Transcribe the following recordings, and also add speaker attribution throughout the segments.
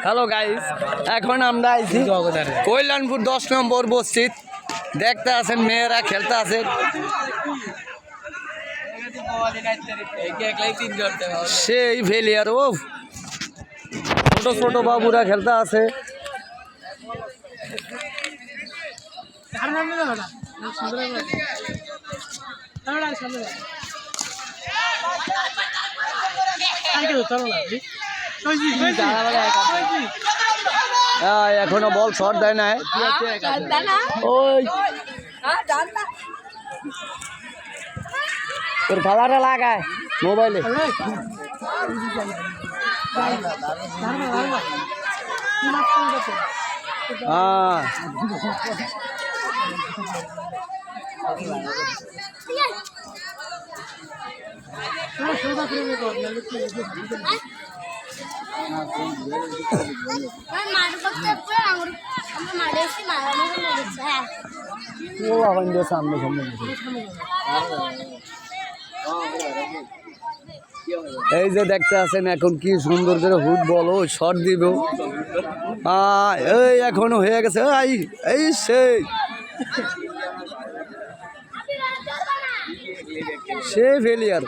Speaker 1: Hello guys, এখন আমরা আইছি কল্যাণপুর 10 নম্বর মসজিদ। দেখতে আছেন মেয়েরা খেলতে আছে, সেই ফেলিয়ার ও ছোট ছোট বাবুরা খেলতে আছে। এখনো বল শট দেয় না, ওই তোর খেলাটা লাগায় মোবাইলে। হ্যাঁ সামনে সামনে এই যে দেখতে আছেন এখন কি সুন্দর করে ফুটবল ও শট দিব। এই এখনো হয়ে গেছে, এই সে ফেলিয়ার।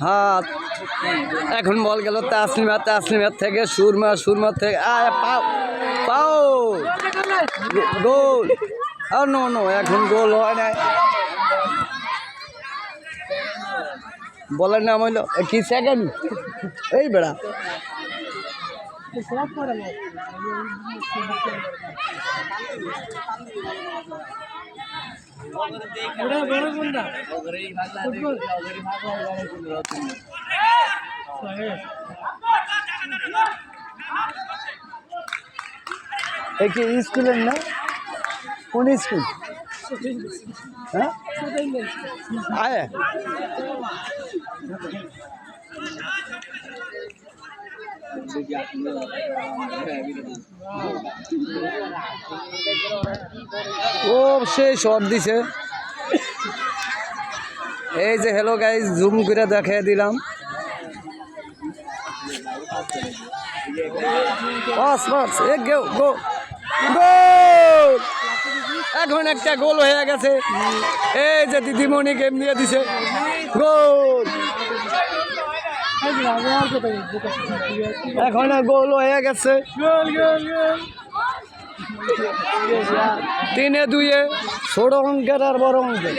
Speaker 1: হ্যাঁ এখন বল গেল তাসলিমার থেকে সুরমার থেকে পাও গোল। আর নো এখন গোল হয় নাই। বলের নাম হইল কি সেকেন্ড এই বেড়া। কি স্কুলের না, কোন স্কুল? হ্যাঁ আয় ও সে শট দিছে। এই যে হ্যালো গাইস, জুম করে দেখিয়ে দিলাম। এখন একটা গোল হয়ে গেছে। এই যে দিদিমণি গেম দিয়ে দিছে, গোল। এখন গোল হয়ে গেছে 3-2, ছোট অঙ্কের আর বড় অঙ্কের।